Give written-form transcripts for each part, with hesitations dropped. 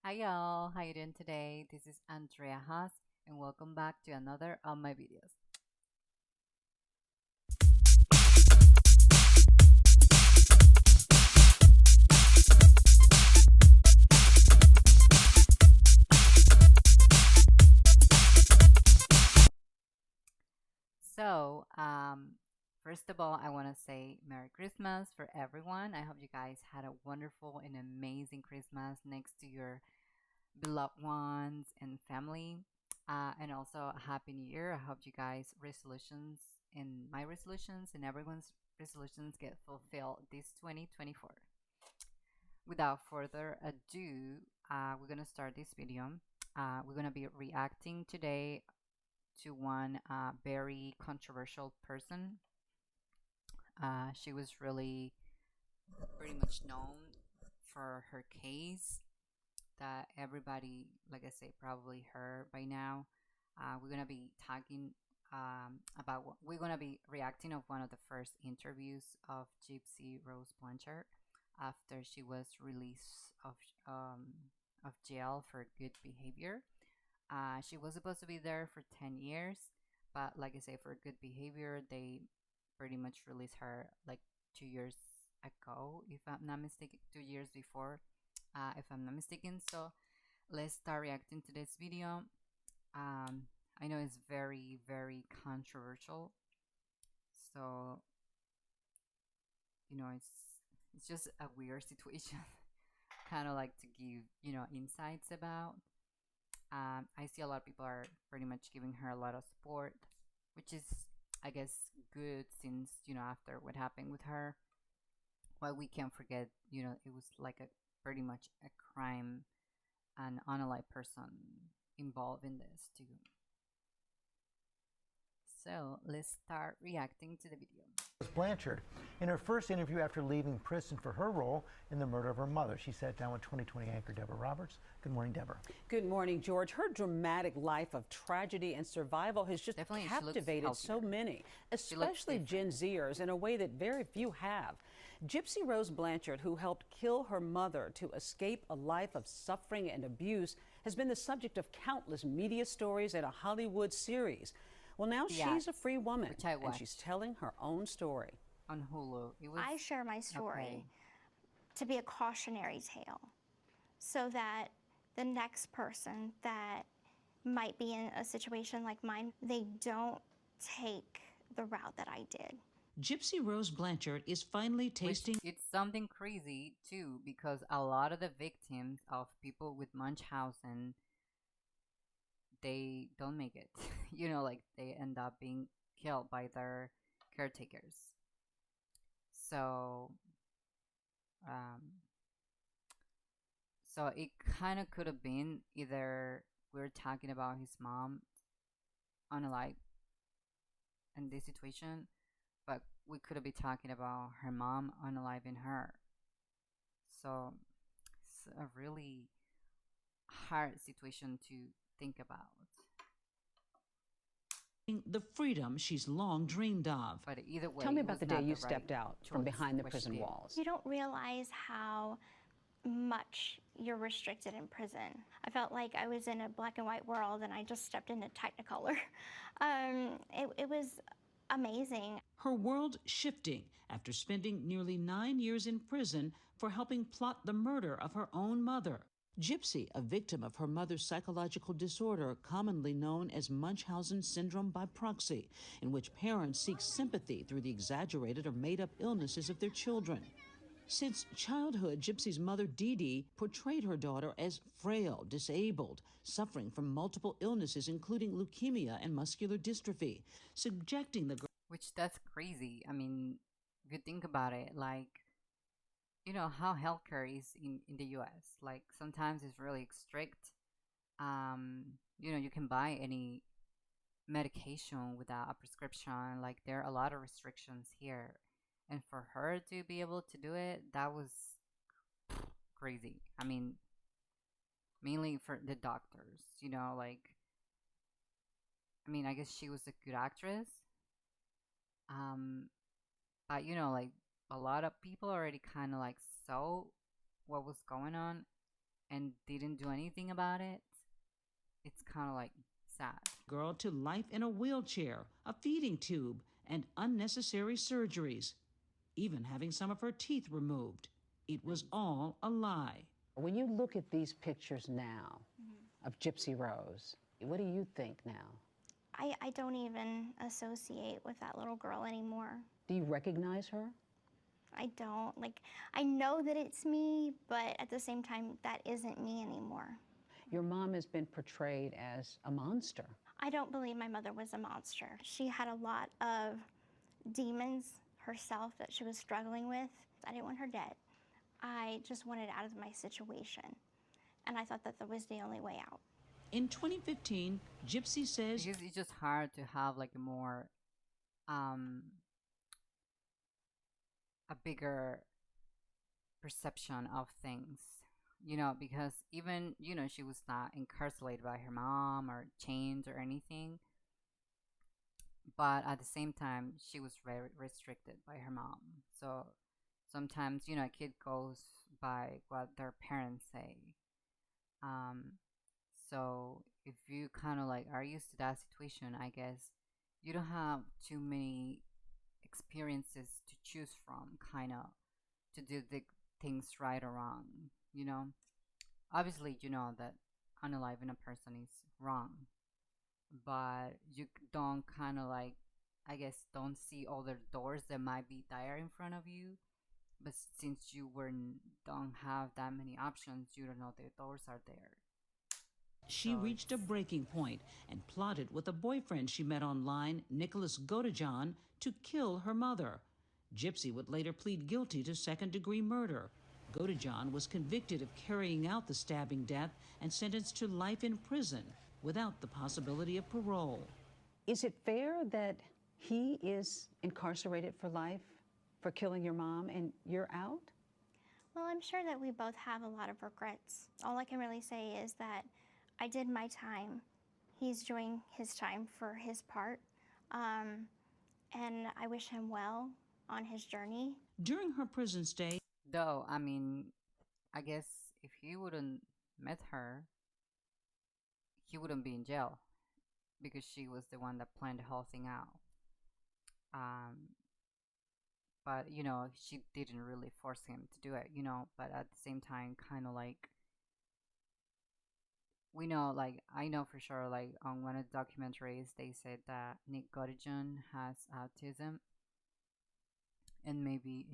Hi y'all, how you doing today? This is Andrea Haas and welcome back to another of my videos. So, first of all, I want to say Merry Christmas for everyone. I hope you guys had a wonderful and amazing Christmas next to your beloved ones and family. And also a Happy New Year. I hope you guys resolutions and my resolutions and everyone's resolutions get fulfilled this 2024. Without further ado, we're gonna start this video. We're gonna be reacting today to one very controversial person. She was really pretty much known for her case that everybody, like I say, probably heard by now. We're gonna be talking about we're gonna be reacting of one of the first interviews of Gypsy Rose Blanchard after she was released of jail for good behavior. She was supposed to be there for 10 years, but like I say, for good behavior, they pretty much released her like 2 years ago, if I'm not mistaken, 2 years before, if I'm not mistaken. So let's start reacting to this video. Um, I know it's very, very controversial. So, it's just a weird situation, kind of like to give, insights about. I see a lot of people are pretty much giving her a lot of support, which is, I guess, good since, after what happened with her. But we can't forget, it was like a pretty much a crime and unalive person involved in this too. So let's start reacting to the video. Blanchard. In her first interview after leaving prison for her role in the murder of her mother, she sat down with 2020 anchor Deborah Roberts. Good morning, Deborah. Good morning, George. Her dramatic life of tragedy and survival has just Definitely, captivated so many, especially Gen Zers, in a way that very few have. Gypsy Rose Blanchard, who helped kill her mother to escape a life of suffering and abuse, has been the subject of countless media stories and a Hollywood series. Well, now she's a free woman, and she's telling her own story. On Hulu. I share my story to be a cautionary tale so that the next person that might be in a situation like mine, they don't take the route that I did. Gypsy Rose Blanchard is finally tasting. It's something crazy too, because a lot of the victims of people with Munchausen, they don't make it. Like they end up being killed by their caretakers. So, um, so it kind of could have been either we're talking about his mom unalive in this situation, but we could have been talking about her mom unaliving her. So it's a really hard situation to think about. The freedom she's long dreamed of. But either way, Tell me about the day you stepped out from behind the prison walls. You don't realize how much you're restricted in prison. I felt like I was in a black and white world and I just stepped into Technicolor. It was amazing. Her world shifting after spending nearly 9 years in prison for helping plot the murder of her own mother. Gypsy, a victim of her mother's psychological disorder, commonly known as Munchausen syndrome by proxy, in which parents seek sympathy through the exaggerated or made-up illnesses of their children. Since childhood, Gypsy's mother, Dee Dee, portrayed her daughter as frail, disabled, suffering from multiple illnesses, including leukemia and muscular dystrophy, subjecting the girl. Which that's crazy. I mean, if you think about it, like, how healthcare is in the US. Like, sometimes it's really strict. You can buy any medication without a prescription. Like, there are a lot of restrictions here. And for her to be able to do it, that was crazy. I mean, mainly for the doctors, like, I mean, I guess she was a good actress. But like a lot of people already kind of like saw what was going on and didn't do anything about it, it's kind of like sad. Girl to life in a wheelchair, a feeding tube, and unnecessary surgeries, even having some of her teeth removed. It was all a lie. When you look at these pictures now of Gypsy Rose, what do you think now? I don't even associate with that little girl anymore. Do you recognize her? I don't. Like, I know that it's me, but at the same time, that isn't me anymore. Your mom has been portrayed as a monster. I don't believe my mother was a monster. She had a lot of demons herself that she was struggling with. I didn't want her dead. I just wanted out of my situation. And I thought that that was the only way out. In 2015, Gypsy says Because it's just hard to have like a more a bigger perception of things, because even, she was not incarcerated by her mom or chained or anything, but at the same time, she was very restricted by her mom. So sometimes, a kid goes by what their parents say. Um, so if you kind of like are used to that situation, I guess you don't have too many experiences to choose from, kind of, to do the things right or wrong, you know? Obviously, you know that unaliving a person is wrong, but you don't kind of like, I guess, don't see all the doors that might be there in front of you. But since you don't have that many options, you don't know the doors are there. she So reached a breaking point and plotted with a boyfriend she met online, Nicholas Godejohn, to kill her mother. Gypsy would later plead guilty to second-degree murder. Godejohn was convicted of carrying out the stabbing death and sentenced to life in prison without the possibility of parole. Is it fair that he is incarcerated for life for killing your mom and you're out? Well, I'm sure that we both have a lot of regrets. All I can really say is that I did my time. He's doing his time for his part. And I wish him well on his journey. During her prison stay, Though, I mean, I guess if he wouldn't met her, he wouldn't be in jail because she was the one that planned the whole thing out. Um, but she didn't really force him to do it. But at the same time, kind of like we know, like I know for sure, like on one of the documentaries, they said that Nick Godejohn has autism, and maybe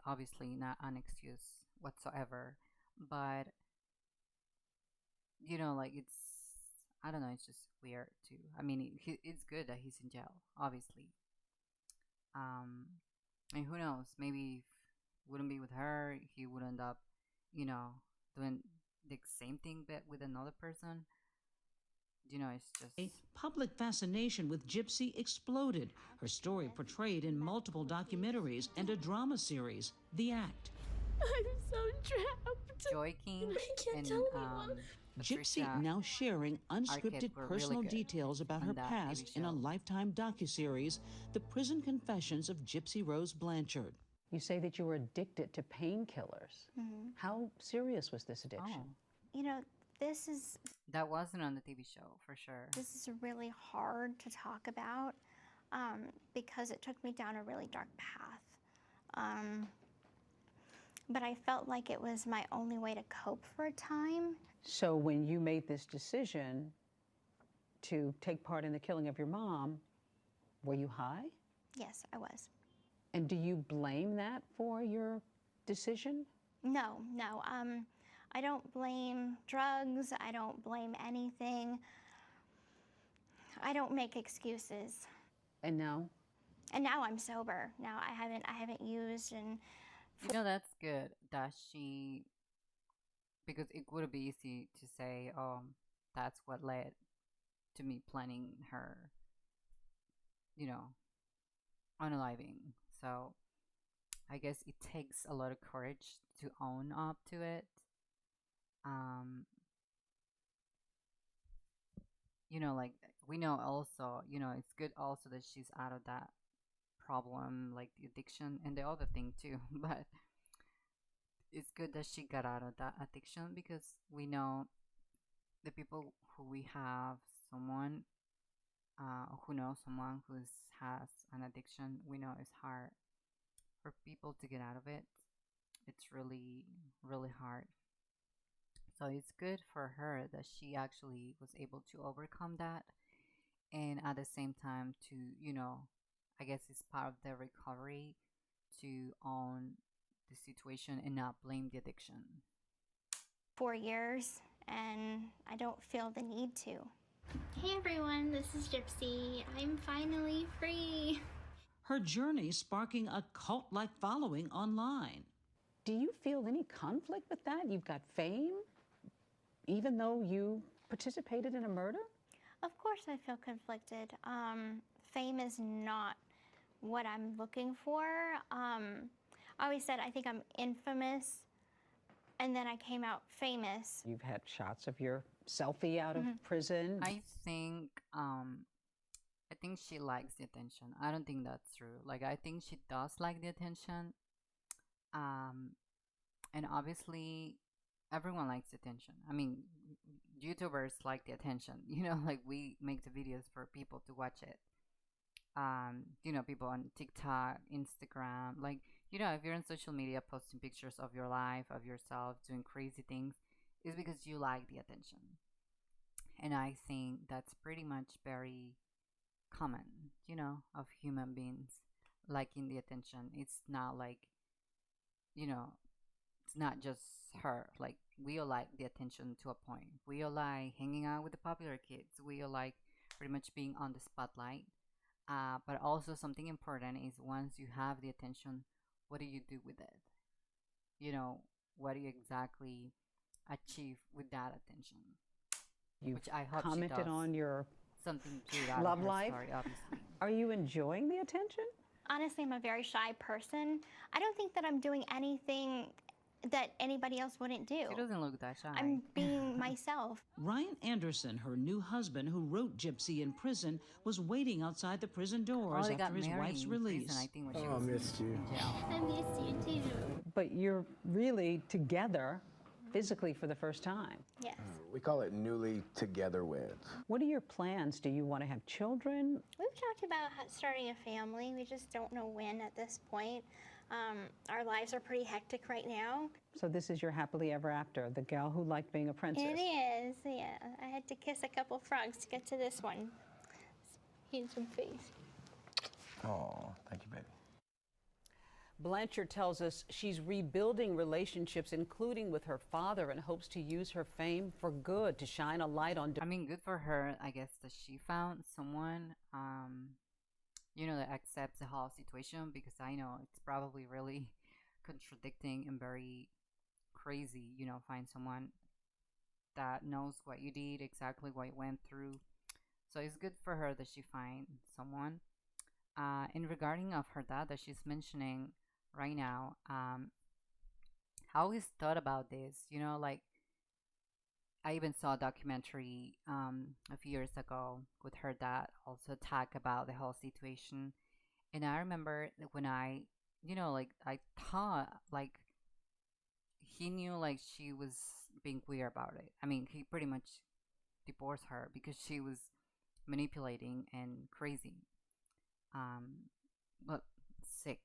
obviously not an excuse whatsoever, but like it's, I don't know, it's just weird too. I mean, it's good that he's in jail, obviously. um and who knows, maybe if he wouldn't be with her, he would end up you know doing the same thing but with another person. It's just public fascination with Gypsy exploded. Her story portrayed in multiple documentaries and a drama series, The Act. I'm so trapped. Joy King I can't and tell anyone. Gypsy Patricia now sharing unscripted were really personal good details about on her that past TV in a show. Lifetime docuseries, The Prison Confessions of Gypsy Rose Blanchard. You say that you were addicted to painkillers. How serious was this addiction? Oh, This that wasn't on the TV show for sure. is really hard to talk about because it took me down a really dark path. But I felt like it was my only way to cope for a time. So when you made this decision to take part in the killing of your mom, were you high? Yes, I was. And do you blame that for your decision? No. I don't blame drugs. I don't blame anything. I don't make excuses. And now? And now I'm sober. Now I haven't used, and That's good that she, because it would be easy to say, oh, that's what led to me planning her, unaliving. So I guess it takes a lot of courage to own up to it. Um, like we know also, it's good also that she's out of that problem, like the addiction and the other thing too. But it's good that she got out of that addiction because we know the people who we have someone who knows someone who's has an addiction, we know it's hard for people to get out of it. It's really, really hard. So it's good for her that she actually was able to overcome that and at the same time to, I guess it's part of the recovery to own the situation and not blame the addiction. 4 years, and I don't feel the need to. Hey everyone, this is Gypsy. I'm finally free. Her journey sparking a cult like following online. Do you feel any conflict with that? You've got fame, even though you participated in a murder? Of course, I feel conflicted. Fame is not what I'm looking for. I always said I think I'm infamous, and then I came out famous. You've had shots of your selfie out of prison. I think she likes the attention. I don't think that's true. Like I think she does like the attention. And obviously everyone likes attention. I mean, YouTubers like the attention. Like we make the videos for people to watch it. People on TikTok, Instagram, like, if you're on social media posting pictures of your life, of yourself, doing crazy things, it's because you like the attention. And I think that's pretty much very common, of human beings liking the attention. It's not like, it's not just her. Like, we all like the attention to a point. We all like hanging out with the popular kids. We all like pretty much being on the spotlight. But also something important is once you have the attention, what do you do with it? What do you exactly achieve with that attention? You've Which I hope she commented does. on your Something to that love her life. story, obviously. Are you enjoying the attention? Honestly, I'm a very shy person. I don't think that I'm doing anything that anybody else wouldn't do. She doesn't look that shy. I'm being myself. Ryan Anderson, her new husband who wrote Gypsy in prison, was waiting outside the prison doors they got after his married wife's in release. prison, I think, when she Oh, I was missed you. in jail. I miss you too. But you're really together physically for the first time. Yes. We call it newly together weds. What are your plans? Do you want to have children? We've talked about starting a family. We just don't know when at this point. Our lives are pretty hectic right now. So this is your happily ever after, the gal who liked being a princess. It is, yeah. I had to kiss a couple frogs to get to this one. Handsome face. Oh, thank you, baby. Blanchard tells us she's rebuilding relationships, including with her father, and hopes to use her fame for good to shine a light on. I mean, good for her, I guess, that she found someone, that accepts the whole situation, because I know it's probably really contradicting and very crazy, find someone that knows what you did, exactly what you went through. So it's good for her that she find someone. In regarding of her dad that she's mentioning right now, I always thought about this, like I even saw a documentary a few years ago with her dad also talk about the whole situation. And I remember that when I thought like he knew like she was being weird about it. I mean, he pretty much divorced her because she was manipulating and crazy. But sick,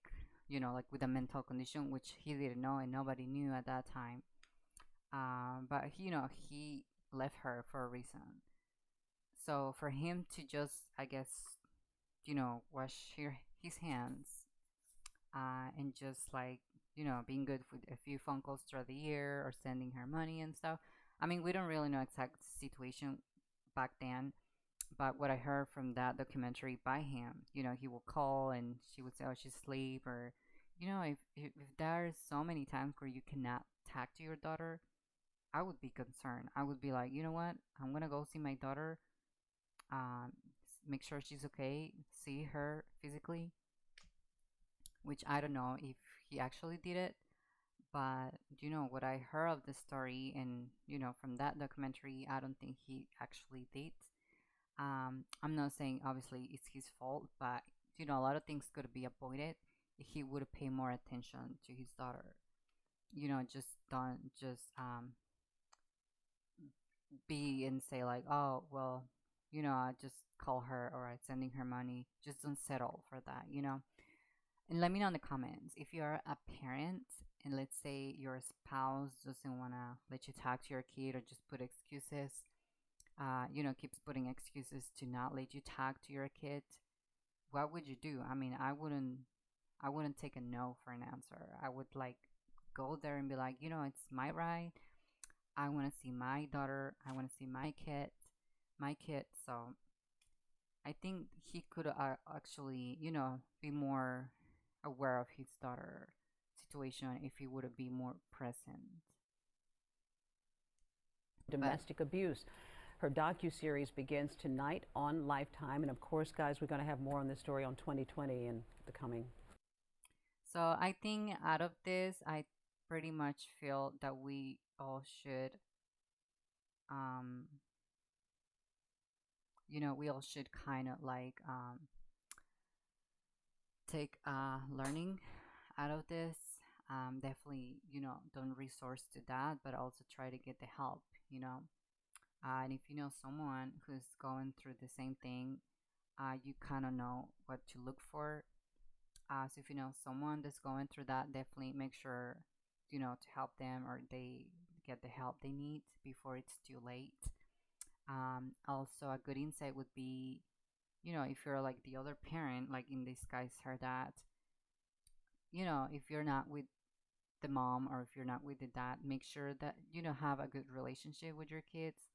like with a mental condition, which he didn't know and nobody knew at that time. But he left her for a reason. So for him to just, I guess, wash his hands, and just like, being good with a few phone calls throughout the year or sending her money and stuff. I mean, we don't really know exact situation back then, but what I heard from that documentary by him, he will call and she would say, "Oh, she's asleep," or, if there's so many times where you cannot talk to your daughter, I would be concerned. I would be like, you know what? I'm gonna go see my daughter, make sure she's okay, see her physically, which I don't know if he actually did it, but what I heard of the story and from that documentary, I don't think he actually did. I'm not saying obviously it's his fault, but a lot of things could be avoided if he would pay more attention to his daughter. just don't just be and say like, oh, well, I just call her or I sending her money. Just don't settle for that. And let me know in the comments if you're a parent and let's say your spouse doesn't want to let you talk to your kid or just put excuses, keeps putting excuses to not let you talk to your kid. What would you do? I mean, I wouldn't take a no for an answer. I would like go there and be like, it's my right. I want to see my daughter. I want to see my kid. So I think he could actually, be more aware of his daughter situation if he would be more present. But Domestic abuse. Her docu-series begins tonight on Lifetime. And of course, guys, we're going to have more on this story on 2020 and the coming. so I think out of this, I pretty much feel that we all should, um, kind of like take learning out of this. Definitely, don't resource to that, but also try to get the help, you know. And if you know someone who's going through the same thing, you kind of know what to look for. So if you know someone that's going through that, definitely make sure, to help them or they get the help they need before it's too late. Also, a good insight would be, if you're like the other parent, like in this case, her dad, if you're not with the mom or if you're not with the dad, make sure that, have a good relationship with your kids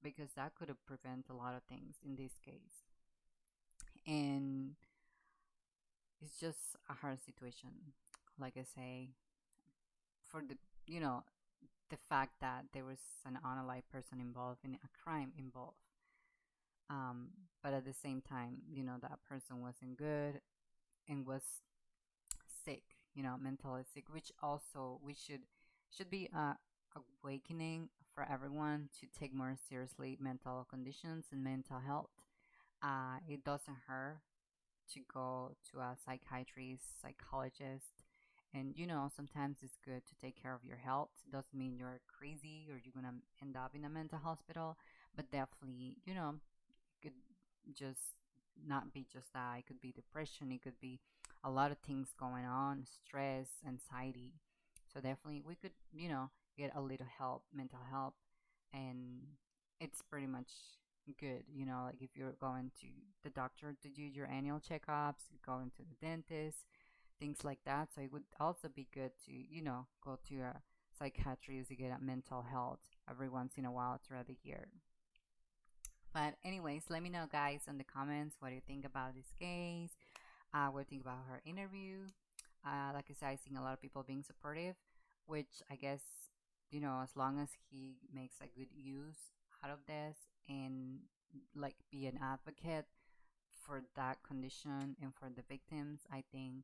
because that could have prevent a lot of things in this case. And it's just a hard situation. Like I say, for you know, the fact that there was an unalive person involved in a crime involved. Um, but at the same time, that person wasn't good and was sick, mentally sick, which also we should be a awakening for everyone to take more seriously mental conditions and mental health. It doesn't hurt to go to a psychiatrist, psychologist, and sometimes it's good to take care of your health. It doesn't mean you're crazy or you're gonna end up in a mental hospital, but definitely, it could just not be just that. It could be depression. It could be a lot of things going on, stress, anxiety. So definitely, we could, get a little help, mental help, and it's pretty much good. Like if you're going to the doctor to do your annual checkups, going to the dentist, things like that. So it would also be good to, go to a psychiatrist to get a mental health every once in a while throughout the year. But anyways, let me know, guys, in the comments what you think about this case. What do you think about her interview? Like I said, I seen a lot of people being supportive, which I guess as long as he makes a good use out of this and like be an advocate for that condition and for the victims, I think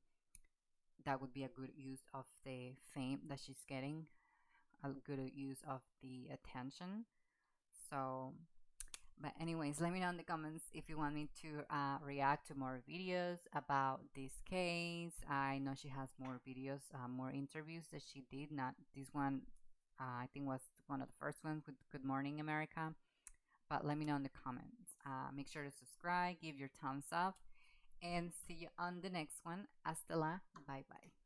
that would be a good use of the fame that she's getting, a good use of the attention. So but anyways, let me know in the comments if you want me to react to more videos about this case. I know she has more videos, more interviews that she did. Not this one, I think was one of the first ones with Good Morning America. But let me know in the comments. Make sure to subscribe, give your thumbs up, and see you on the next one. Hasta la. Bye bye.